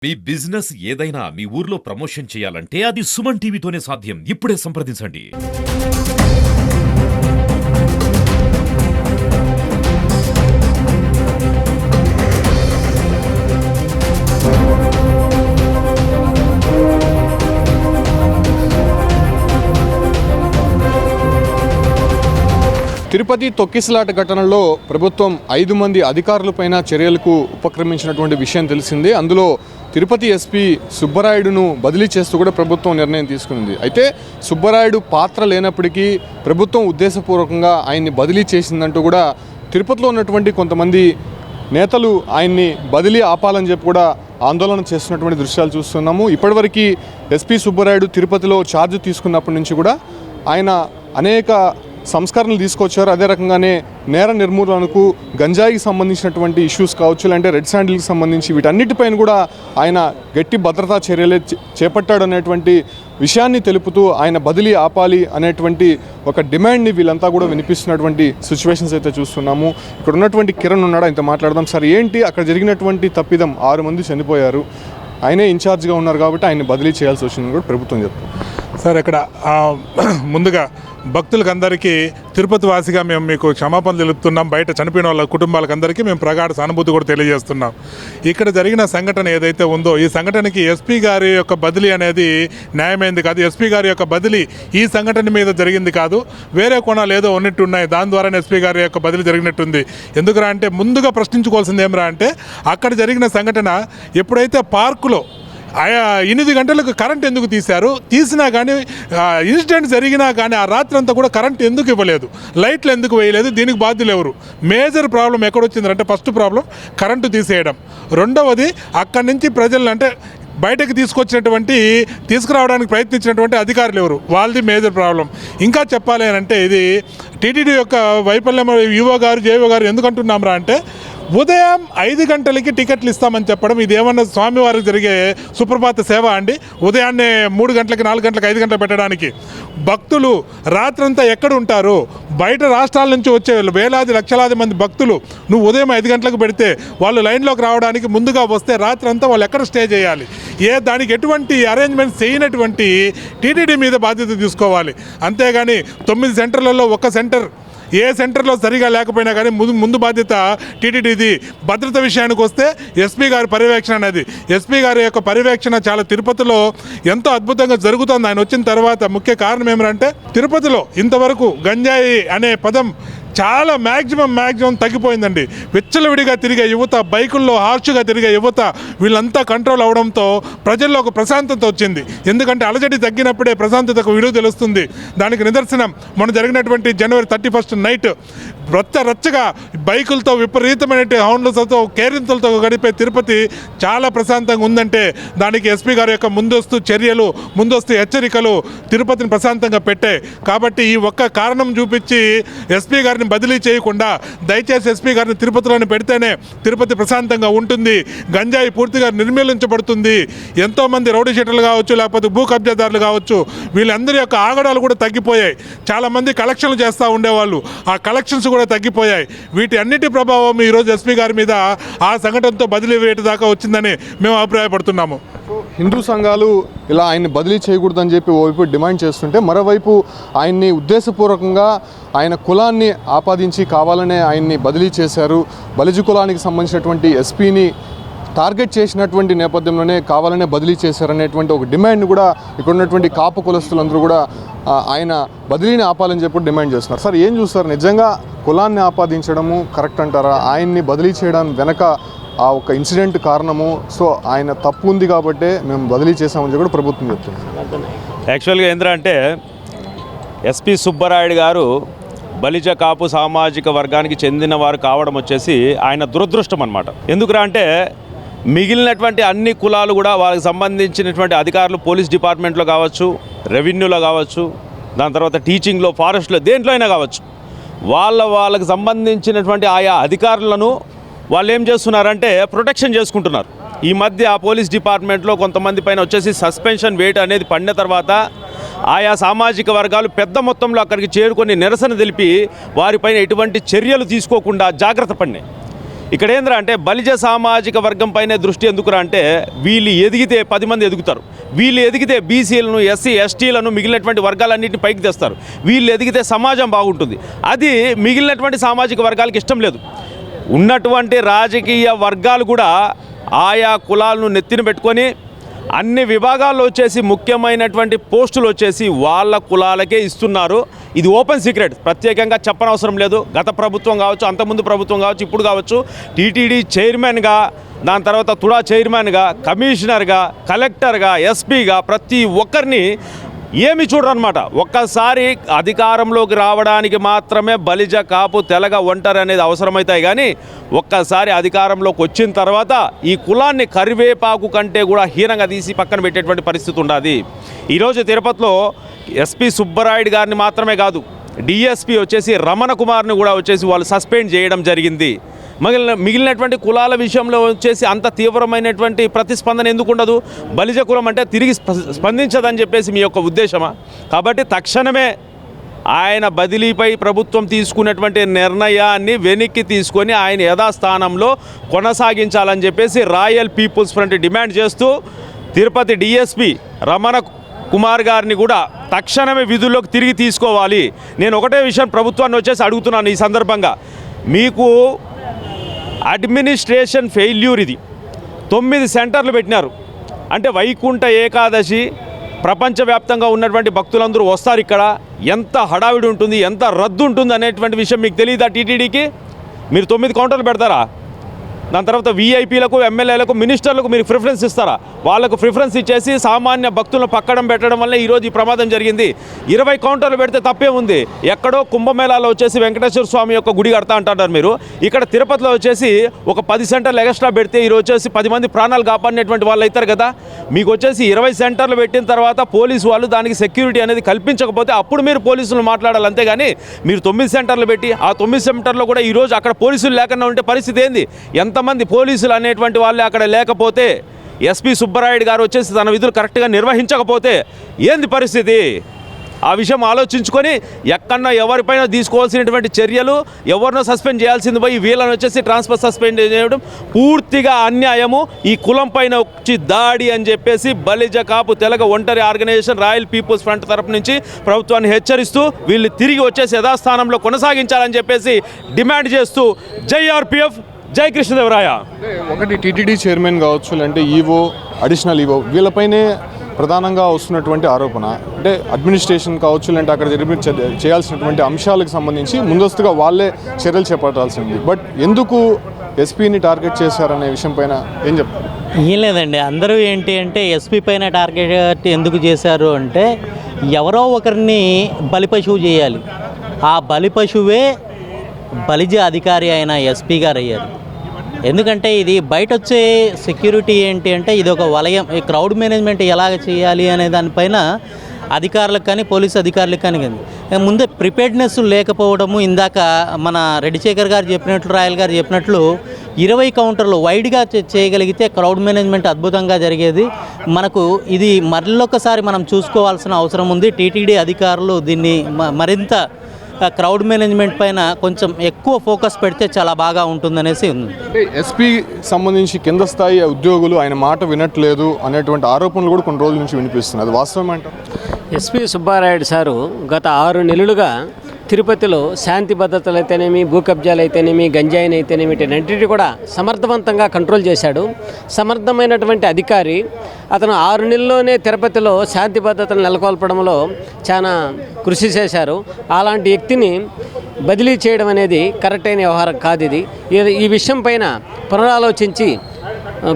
మీ business ఏదైనా మీ ఊర్లో promotion చేయాలంటే అది సుమన్ టీవీతోనే సాధ్యం. ఇప్పుడే సంప్రదించండి. తిరుపతి తొక్కిసలాట ఘటనలో ప్రభుత్వం 5 మంది అధికారులపైన చర్యలకు ఉపక్రమించినటువంటి విషయం తెలిసిందే. అందులో తిరుపతి ఎస్పీ సుబ్బరాయుడును బదిలీ చేస్తూ కూడా ప్రభుత్వం నిర్ణయం తీసుకుంది. అయితే సుబ్బరాయుడు పాత్ర లేనప్పటికీ ప్రభుత్వం ఉద్దేశపూర్వకంగా ఆయన్ని బదిలీ చేసిందంటూ కూడా తిరుపతిలో ఉన్నటువంటి కొంతమంది నేతలు ఆయన్ని బదిలీ ఆపాలని చెప్పి కూడా ఆందోళన చేస్తున్నటువంటి దృశ్యాలు చూస్తున్నాము. ఇప్పటివరకు ఎస్పీ సుబ్బరాయుడు తిరుపతిలో ఛార్జ్ తీసుకున్నప్పటి నుంచి కూడా ఆయన అనేక సంస్కరణలు తీసుకొచ్చారు. అదే రకంగానే నేర నిర్మూలనకు గంజాయికి సంబంధించినటువంటి ఇష్యూస్ కావచ్చు, లేదంటే రెడ్ శాండిల్కి సంబంధించి వీటన్నిటిపైన కూడా ఆయన గట్టి భద్రతా చర్యలే చేపట్టాడు అనేటువంటి విషయాన్ని తెలుపుతూ ఆయన బదిలీ ఆపాలి అనేటువంటి ఒక డిమాండ్ని వీళ్ళంతా కూడా వినిపిస్తున్నటువంటి సిచ్యువేషన్స్ అయితే చూస్తున్నాము. ఇక్కడ ఉన్నటువంటి కిరణ్ ఉన్నాడు, ఆయనతో మాట్లాడదాం. సార్, ఏంటి అక్కడ జరిగినటువంటి తప్పిదం? 6 మంది చనిపోయారు, ఆయనే ఇన్ఛార్జ్గా ఉన్నారు కాబట్టి ఆయన బదిలీ చేయాల్సి వచ్చిందని కూడా ప్రభుత్వం చెప్తుంది. సార్, ఇక్కడ ముందుగా భక్తులకు అందరికీ తిరుపతి వాసిగా మేము మీకు క్షమాపణలు తెలుపుతున్నాం. బయట చనిపోయిన వాళ్ళ కుటుంబాలకు అందరికీ మేము ప్రగాఢ సానుభూతి కూడా తెలియజేస్తున్నాం. ఇక్కడ జరిగిన సంఘటన ఏదైతే ఉందో ఈ సంఘటనకి ఎస్పీ గారి యొక్క బదిలీ అనేది న్యాయమైంది కాదు. ఎస్పీ గారి యొక్క బదిలీ ఈ సంఘటన మీద జరిగింది కాదు, వేరే కోణాలు ఏదో ఉన్నట్టున్నాయి. దాని ద్వారానే ఎస్పీ గారి యొక్క బదిలీ జరిగినట్టుంది. ఎందుకురా అంటే ముందుగా ప్రశ్నించుకోవాల్సింది ఏమరా అంటే అక్కడ జరిగిన సంఘటన ఎప్పుడైతే పార్కులో 8 గంటలకు కరెంట్ ఎందుకు తీశారు? తీసినా కానీ ఇన్సిడెంట్ జరిగినా కానీ ఆ రాత్రి అంతా కూడా కరెంట్ ఎందుకు ఇవ్వలేదు, లైట్లు ఎందుకు వేయలేదు? దీనికి బాధ్యులు ఎవరు? మేజర్ ప్రాబ్లం ఎక్కడొచ్చిందంటే ఫస్ట్ ప్రాబ్లం కరెంటు తీసేయడం. రెండవది అక్కడి నుంచి ప్రజలను అంటే బయటకు తీసుకురావడానికి ప్రయత్నించినటువంటి అధికారులు ఎవరు? వాళ్ళది మేజర్ ప్రాబ్లం. ఇంకా చెప్పాలి అంటే ఇది టీటీడీ యొక్క వైఫల్యం. యువ గారు జేఓ గారు ఎందుకంటున్నాంరా అంటే ఉదయం 5 గంటలకి టికెట్లు ఇస్తామని చెప్పడం ఇదేమన్నా స్వామివారికి జరిగే సుప్రభాత సేవ అండి? ఉదయాన్నే 3 గంటలకి 4 గంటలకి 5 గంటలకు పెట్టడానికి భక్తులు రాత్రంతా ఎక్కడ ఉంటారు? బయట రాష్ట్రాల నుంచి వచ్చే వేలాది లక్షలాది మంది భక్తులు నువ్వు ఉదయం 5 గంటలకు పెడితే వాళ్ళు లైన్లోకి రావడానికి ముందుగా వస్తే రాత్రంతా వాళ్ళు ఎక్కడ స్టే చేయాలి? దానికి ఎటువంటి అరేంజ్మెంట్స్ చేయనటువంటి టీటీడీ మీద బాధ్యత తీసుకోవాలి. అంతేగాని 9 సెంటర్లలో ఒక సెంటర్ ఏ సెంటర్లో సరిగా లేకపోయినా కానీ ముందు బాధ్యత టీటీడీది. భద్రత విషయానికి వస్తే ఎస్పీ గారి పర్యవేక్షణ అనేది ఎస్పీ గారి యొక్క పర్యవేక్షణ చాలా తిరుపతిలో ఎంతో అద్భుతంగా జరుగుతుంది. ఆయన వచ్చిన తర్వాత ముఖ్య కారణం ఏమంటే తిరుపతిలో ఇంతవరకు గంజాయి అనే పదం చాలా మ్యాక్సిమం తగ్గిపోయిందండి. విచ్చలవిడిగా తిరిగే యువత, బైకుల్లో హార్ష్గా తిరిగే యువత, వీళ్ళంతా కంట్రోల్ అవడంతో ప్రజల్లో ఒక ప్రశాంతత వచ్చింది. ఎందుకంటే అలజడి తగ్గినప్పుడే ప్రశాంతతకు విలువ తెలుస్తుంది. దానికి నిదర్శనం మొన్న జరిగినటువంటి జనవరి 31 నైట్ రచ్చగా బైకులతో విపరీతమైన హౌండ్లతో కేరింతలతో గడిపే తిరుపతి చాలా ప్రశాంతంగా ఉందంటే దానికి ఎస్పీ గారి యొక్క ముందస్తు చర్యలు, ముందస్తు హెచ్చరికలు తిరుపతిని ప్రశాంతంగా పెట్టాయి. కాబట్టి ఈ ఒక్క కారణం చూపించి ఎస్పీ గారిని బదిలీ చేయకుండా దయచేసి ఎస్పీ గారిని తిరుపతిలోనే పెడితేనే తిరుపతి ప్రశాంతంగా ఉంటుంది, గంజాయి పూర్తిగా నిర్మూలించబడుతుంది. ఎంతోమంది రౌడీ షీటర్లు కావచ్చు, లేకపోతే భూ కబ్జాదారులు కావచ్చు, వీళ్ళందరి యొక్క ఆగడాలు కూడా తగ్గిపోయాయి. చాలామంది కలెక్షన్లు చేస్తూ ఉండేవాళ్ళు, ఆ కలెక్షన్స్ కూడా తగ్గిపోయాయి. వీటి అన్నిటి ప్రభావం ఈరోజు ఎస్పీ గారి మీద ఆ సంఘటనతో బదిలీ వేయట దాకా వచ్చిందని మేము అభిప్రాయపడుతున్నాము. హిందూ సంఘాలు ఇలా ఆయన్ని బదిలీ చేయకూడదని చెప్పి ఓవైపు డిమాండ్ చేస్తుంటే మరోవైపు ఆయన్ని ఉద్దేశపూర్వకంగా ఆయన కులాన్ని ఆపాదించి కావాలనే ఆయన్ని బదిలీ చేశారు. బలిజీ కులానికి సంబంధించినటువంటి ఎస్పీని టార్గెట్ చేసినటువంటి నేపథ్యంలోనే కావాలనే బదిలీ చేశారనేటువంటి ఒక డిమాండ్ కూడా ఇక్కడ ఉన్నటువంటి కాపు కులస్తులందరూ కూడా ఆయన బదిలీని ఆపాలని చెప్పి డిమాండ్ చేస్తున్నారు. సార్, ఏం చూస్తారు? నిజంగా కులాన్ని ఆపాదించడము కరెక్ట్ అంటారా? ఆయన్ని బదిలీ చేయడానికి వెనక ఆ ఒక ఇన్సిడెంట్ కారణము, సో ఆయన తప్పు ఉంది కాబట్టే మేము బదిలీ చేసామని చెప్పి ప్రభుత్వం చెప్తుంది. యాక్చువల్గా ఏంటంటే ఎస్పీ సుబ్బరాయుడు గారు బలిజ కాపు సామాజిక వర్గానికి చెందిన వారు కావడం వచ్చేసి ఆయన దురదృష్టం అన్నమాట. ఎందుకురా అంటే మిగిలినటువంటి అన్ని కులాలు కూడా వాళ్ళకి సంబంధించినటువంటి అధికారులు పోలీస్ డిపార్ట్మెంట్లో కావచ్చు, రెవెన్యూలో కావచ్చు, దాని తర్వాత టీచింగ్లో, ఫారెస్ట్లో, దేంట్లో అయినా కావచ్చు, వాళ్ళకి సంబంధించినటువంటి ఆయా అధికారులను వాళ్ళు ఏం చేస్తున్నారంటే ప్రొటెక్షన్ చేసుకుంటున్నారు. ఈ మధ్య పోలీస్ డిపార్ట్మెంట్లో కొంతమంది పైన వచ్చేసి సస్పెన్షన్ వేట్ అనేది పడిన తర్వాత ఆయా సామాజిక వర్గాలు పెద్ద మొత్తంలో అక్కడికి చేరుకొని నిరసన తెలిపి వారిపైన ఎటువంటి చర్యలు తీసుకోకుండా జాగ్రత్త పడినాయి. ఇక్కడ ఏంద్రా అంటే బలిజ సామాజిక వర్గం పైనే దృష్టి ఎందుకురా అంటే వీళ్ళు ఎదిగితే 10 మంది ఎదుగుతారు, వీళ్ళు ఎదిగితే బీసీలను, ఎస్సీ, ఎస్టీలను, మిగిలినటువంటి వర్గాలన్నింటినీ పైకి తెస్తారు, వీళ్ళు ఎదిగితే సమాజం బాగుంటుంది. అది మిగిలినటువంటి సామాజిక వర్గాలకు ఇష్టం లేదు. ఉన్నటువంటి రాజకీయ వర్గాలు కూడా ఆయా కులాలను నెత్తిన పెట్టుకొని అన్ని విభాగాల్లో వచ్చేసి ముఖ్యమైనటువంటి పోస్టులు వచ్చేసి వాళ్ళ కులాలకే ఇస్తున్నారు. ఇది ఓపెన్ సీక్రెట్, ప్రత్యేకంగా చెప్పనవసరం లేదు. గత ప్రభుత్వం కావచ్చు, అంతకుముందు ప్రభుత్వం కావచ్చు, ఇప్పుడు కావచ్చు, టీటీడీ చైర్మన్గా, దాని తర్వాత తుడా చైర్మన్గా, కమిషనర్గా, కలెక్టర్గా, ఎస్పీగా ప్రతి ఒక్కరిని ఏమి చూడరనమాట. ఒక్కసారి అధికారంలోకి రావడానికి మాత్రమే బలిజ, కాపు, తెలగ, ఒంటరి అనేది అవసరమవుతాయి. కానీ ఒక్కసారి అధికారంలోకి వచ్చిన తర్వాత ఈ కులాన్ని కరివేపాకు కంటే కూడా హీనంగా తీసి పక్కన పెట్టేటువంటి పరిస్థితి ఉండాలి. ఈరోజు తిరుపతిలో ఎస్పీ సుబ్బరాయుడు గారిని మాత్రమే కాదు, డిఎస్పీ వచ్చేసి రమణ కుమార్ని కూడా వచ్చేసి వాళ్ళు సస్పెండ్ చేయడం జరిగింది. మిగిలినటువంటి కులాల విషయంలో వచ్చేసి అంత తీవ్రమైనటువంటి ప్రతిస్పందన ఎందుకు ఉండదు? బలిజ కులం అంటే తిరిగి స్పందించదని చెప్పేసి మీ యొక్క ఉద్దేశమా? కాబట్టి తక్షణమే ఆయన బదిలీపై ప్రభుత్వం తీసుకున్నటువంటి నిర్ణయాన్ని వెనక్కి తీసుకొని ఆయన యథాస్థానంలో కొనసాగించాలని చెప్పేసి రాయల్ పీపుల్స్ ఫ్రంట్ డిమాండ్ చేస్తూ తిరుపతి డిఎస్పీ రమణ కుమార్ గారిని కూడా తక్షణమే విధుల్లోకి తిరిగి తీసుకోవాలి. నేను ఒకటే విషయం ప్రభుత్వాన్ని వచ్చేసి అడుగుతున్నాను ఈ సందర్భంగా, మీకు అడ్మినిస్ట్రేషన్ ఫెయిల్యూర్ ఇది. 9 సెంటర్లు పెట్టినారు అంటే వైకుంఠ ఏకాదశి ప్రపంచవ్యాప్తంగా ఉన్నటువంటి భక్తులందరూ వస్తారు. ఇక్కడ ఎంత హడావిడి ఉంటుంది, ఎంత రద్దు ఉంటుంది అనేటువంటి విషయం మీకు తెలియదా? టీటీడీకి మీరు 9 కౌంటర్లు పెడతారా? దాని తర్వాత వీఐపీలకు, ఎమ్మెల్యేలకు, మినిస్టర్లకు మీరు ప్రిఫరెన్స్ ఇస్తారా? వాళ్ళకు ప్రిఫరెన్స్ ఇచ్చేసి సామాన్య భక్తులను పక్కడం పెట్టడం వల్ల ఈరోజు ఈ ప్రమాదం జరిగింది. 20 కౌంటర్లు పెడితే తప్పే ఉంది. ఎక్కడో కుంభమేళాలో వచ్చేసి వెంకటేశ్వర స్వామి యొక్క గుడి కడతా అంటున్నారు మీరు. ఇక్కడ తిరుపతిలో వచ్చేసి ఒక 10 సెంటర్లు ఎక్స్ట్రా పెడితే ఈరోజు వచ్చేసి 10 మంది ప్రాణాలు కాపాడినటువంటి వాళ్ళు అవుతారు కదా. మీకు వచ్చేసి 20 సెంటర్లు పెట్టిన తర్వాత పోలీసు వాళ్ళు దానికి సెక్యూరిటీ అనేది కల్పించకపోతే అప్పుడు మీరు పోలీసులు మాట్లాడాలి. అంతేగాని మీరు 9 సెంటర్లు పెట్టి ఆ 9 సెంటర్లో కూడా ఈరోజు అక్కడ పోలీసులు లేకుండా ఉంటే పరిస్థితి ఏంది? ఎంతమంది పోలీసులు అనేటువంటి వాళ్ళే అక్కడ లేకపోతే, ఎస్పీ సుబ్బరాయుడు గారు వచ్చేసి తన విధులు కరెక్ట్గా నిర్వహించకపోతే ఏంది పరిస్థితి? ఆ విషయం ఆలోచించుకొని ఎక్కడన్నా ఎవరిపైన తీసుకోవాల్సినటువంటి చర్యలు, ఎవరినో సస్పెండ్ చేయాల్సింది పోయి వీళ్ళని వచ్చేసి ట్రాన్స్ఫర్ సస్పెండ్ చేయడం పూర్తిగా అన్యాయము. ఈ కులం పైన వచ్చి దాడి అని చెప్పేసి బలిజ, కాపు, తెలగ, ఒంటరి ఆర్గనైజేషన్ రాయల్ పీపుల్స్ ఫ్రంట్ తరపు నుంచి ప్రభుత్వాన్ని హెచ్చరిస్తూ వీళ్ళు తిరిగి వచ్చేసి యథాస్థానంలో కొనసాగించాలని చెప్పేసి డిమాండ్ చేస్తూ జై ఆర్పిఎఫ్, జై కృష్ణదేవరాయ. ఒకటి టీటీడీ చైర్మన్ కావచ్చు, లేదంటే ఈవో, అడిషనల్ ఈవో, వీళ్ళపైనే ప్రధానంగా వస్తున్నటువంటి ఆరోపణ అంటే అడ్మినిస్ట్రేషన్ కావచ్చు, లేదంటే అక్కడ చేయాల్సినటువంటి అంశాలకు సంబంధించి ముందస్తుగా వాళ్ళే చర్యలు చేపట్టాల్సింది. బట్ ఎందుకు ఎస్పీని టార్గెట్ చేశారనే విషయం పైన ఏం చెప్తారు? ఏం లేదండి, అందరూ ఏంటి అంటే ఎస్పీ పైన టార్గెట్ ఎందుకు చేశారు అంటే ఎవరో ఒకరిని బలిపశువు చేయాలి. ఆ బలిపశువే బలిజ అధికారి అయిన ఎస్పీ గారు అయ్యారు. ఎందుకంటే ఇది బయట వచ్చే సెక్యూరిటీ ఏంటి అంటే ఇది ఒక వలయం. ఈ క్రౌడ్ మేనేజ్మెంట్ ఎలాగ చేయాలి అనే దానిపైన అధికారులకు కానీ పోలీసు అధికారులకు కానీ ముందే ప్రిపేర్డ్నెస్ లేకపోవడము. ఇందాక మన రెడ్డిశేఖర్ గారు చెప్పినట్లు, రాయల్ గారు చెప్పినట్లు 20 కౌంటర్లు వైడ్గా చేయగలిగితే క్రౌడ్ మేనేజ్మెంట్ అద్భుతంగా జరిగేది. మనకు ఇది మరొకసారి మనం చూసుకోవాల్సిన అవసరం ఉంది. టీటీడీ అధికారులు దీన్ని మరింత క్రౌడ్ మేనేజ్మెంట్ పైన కొంచెం ఎక్కువ ఫోకస్ పెడితే చాలా బాగా ఉంటుందనేసి ఉంది. అంటే ఎస్పీ సంబంధించి కింద స్థాయి ఉద్యోగులు ఆయన మాట వినట్లేదు అనేటువంటి ఆరోపణలు కూడా కొన్ని రోజుల నుంచి వినిపిస్తున్నాయి. అది వాస్తవం అంటారు? ఎస్పీ సుబ్బారాయుడు సారు గత 6 నెలలుగా తిరుపతిలో శాంతి భద్రతలు అయితేనేమి, భూ కబ్జాలు అయితేనేమి, గంజాయిని అయితేనేమి, వీటన్నిటిని కూడా సమర్థవంతంగా కంట్రోల్ చేశాడు. సమర్థమైనటువంటి అధికారి. అతను 6 నెలల్లోనే తిరుపతిలో శాంతి భద్రతలు నెలకొల్పడంలో చాలా కృషి చేశారు. అలాంటి వ్యక్తిని బదిలీ చేయడం అనేది కరెక్ట్ అయిన వ్యవహారం కాదు. ఇది ఈ విషయం పైన పునరాలోచించి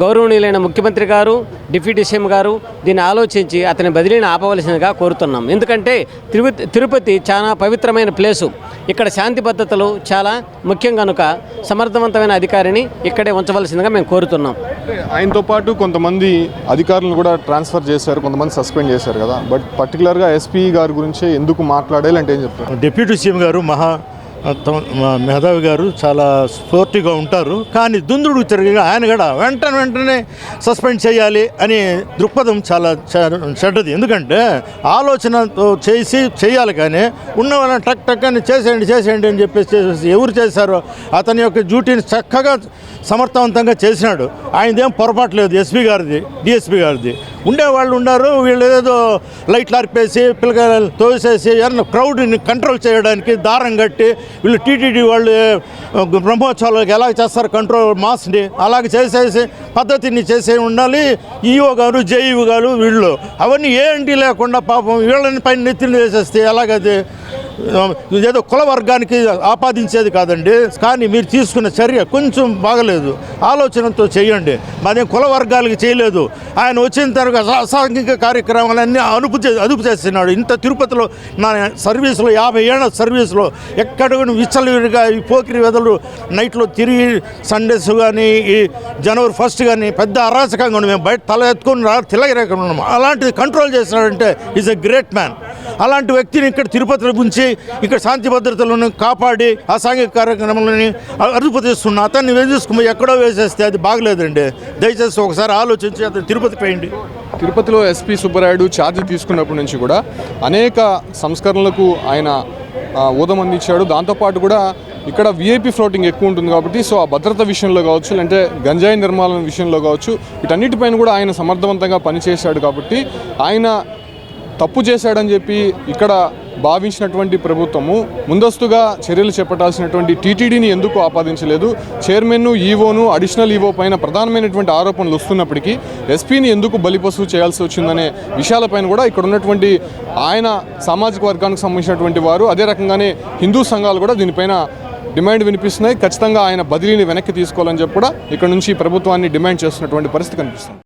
గౌరవనీయులైన ముఖ్యమంత్రి గారు, డిప్యూటీ సీఎం గారు దీన్ని ఆలోచించి అతని బదిలీని ఆపవలసిందిగా కోరుతున్నాం. ఎందుకంటే తిరుపతి చాలా పవిత్రమైన ప్లేసు. ఇక్కడ శాంతి భద్రతలు చాలా ముఖ్యం కనుక సమర్థవంతమైన అధికారిని ఇక్కడే ఉంచవలసిందిగా మేము కోరుతున్నాం. ఆయనతో పాటు కొంతమంది అధికారులను కూడా ట్రాన్స్ఫర్ చేశారు, కొంతమంది సస్పెండ్ చేశారు కదా. బట్ పర్టికులర్గా ఎస్పీ గారి గురించి ఎందుకు మాట్లాడాలి అంటే ఏం చెప్తారు? డిప్యూటీ సీఎం గారు మహా మేధావి గారు చాలా స్పోర్టివ్గా ఉంటారు. కానీ దుందుడు తిరిగి ఆయన కూడా వెంటనే సస్పెండ్ చేయాలి అని దృక్పథం చాలా చెడ్డది. ఎందుకంటే ఆలోచనతో చేయాలి, కానీ ఉన్న వాళ్ళని టక్ అని చేసేయండి అని చెప్పేసి ఎవరు చేశారో అతని యొక్క డ్యూటీని చక్కగా సమర్థవంతంగా చేసినాడు. ఆయనదేం పొరపాటు లేదు, ఎస్పీ గారిది, డిఎస్పీ గారిది. ఉండేవాళ్ళు ఉన్నారు, వీళ్ళు ఏదో లైట్లు అర్పేసి పిల్లలు తోసేసి క్రౌడ్ని కంట్రోల్ చేయడానికి దారం కట్టి వీళ్ళు టీటీడీ వాళ్ళు బ్రహ్మోత్సవాలకు ఎలా చేస్తారు కంట్రోల్ మాస్ని అలాగే చేసేసి పద్ధతిని చేసే ఉండాలి. ఈఓ గారు, జేఈఓ గారు వీళ్ళు అవన్నీ ఏంటి లేకుండా పాపం వీళ్ళని పైన నెత్తిని వేసేస్తే ఎలాగది ఏదో కుల వర్గానికి ఆపాదించేది కాదండి. కానీ మీరు తీసుకున్న చర్య కొంచెం బాగలేదు, ఆలోచనతో చేయండి. మాదేం కుల వర్గాలకి చేయలేదు. ఆయన వచ్చిన తర్వాత అసాంఘిక కార్యక్రమాలన్నీ అదుపు చేస్తున్నాడు. ఇంత తిరుపతిలో నా సర్వీసులో 50 ఏళ్ళ సర్వీసులో ఎక్కడ కూడా విచ్చలవిడిగా ఈ పోకిరి వెదలు నైట్లో తిరిగి సండేస్ కానీ ఈ జనవరి 1 కానీ పెద్ద అరాచకంగా ఉన్నాం. మేము బయట తల ఎత్తుకొని తిలగరేకుండా ఉన్నాము. అలాంటిది కంట్రోల్ చేస్తున్నాడంటే ఈజ్ ఎ గ్రేట్ మ్యాన్. అలాంటి వ్యక్తిని ఇక్కడ తిరుపతిలో ఉంచి ఇక్కడ శాంతి భద్రతలను కాపాడి అసాంఘిక కార్యక్రమాలని అదుపు చేస్తున్న అతన్ని వేసేసుకుని ఎక్కడో వేసేస్తే అది బాగలేదండి. దయచేసి ఒకసారి ఆలోచించి అతను తిరుపతికి వేయండి. తిరుపతిలో ఎస్పీ సుబ్బరాయుడు ఛార్జ్ తీసుకున్నప్పటి నుంచి కూడా అనేక సంస్కరణలకు ఆయన ఊదమందించాడు. దాంతోపాటు కూడా ఇక్కడ విఐపి ఫ్లోటింగ్ ఎక్కువ ఉంటుంది కాబట్టి సో ఆ భద్రత విషయంలో కావచ్చు, అంటే గంజాయి నిర్మాణం విషయంలో కావచ్చు, వీటన్నిటిపైన కూడా ఆయన సమర్థవంతంగా పనిచేశాడు. కాబట్టి ఆయన తప్పు చేశాడని చెప్పి ఇక్కడ భావించినటువంటి ప్రభుత్వము ముందస్తుగా చర్యలు చేపట్టాల్సినటువంటి టీటీడీని ఎందుకు ఆపాదించలేదు? చైర్మన్ను, ఈవోను, అడిషనల్ ఈవో పైన ప్రధానమైనటువంటి ఆరోపణలు వస్తున్నప్పటికీ ఎస్పీని ఎందుకు బలిపశువు చేయాల్సి వచ్చిందనే విషయాలపైన కూడా ఇక్కడ ఉన్నటువంటి ఆయన సామాజిక వర్గానికి సంబంధించినటువంటి వారు, అదే రకంగానే హిందూ సంఘాలు కూడా దీనిపైన డిమాండ్ వినిపిస్తున్నాయి. ఖచ్చితంగా ఆయన బదిలీని వెనక్కి తీసుకోవాలని చెప్పి కూడా ఇక్కడ నుంచి ప్రభుత్వాన్ని డిమాండ్ చేస్తున్నటువంటి పరిస్థితి కనిపిస్తుంది.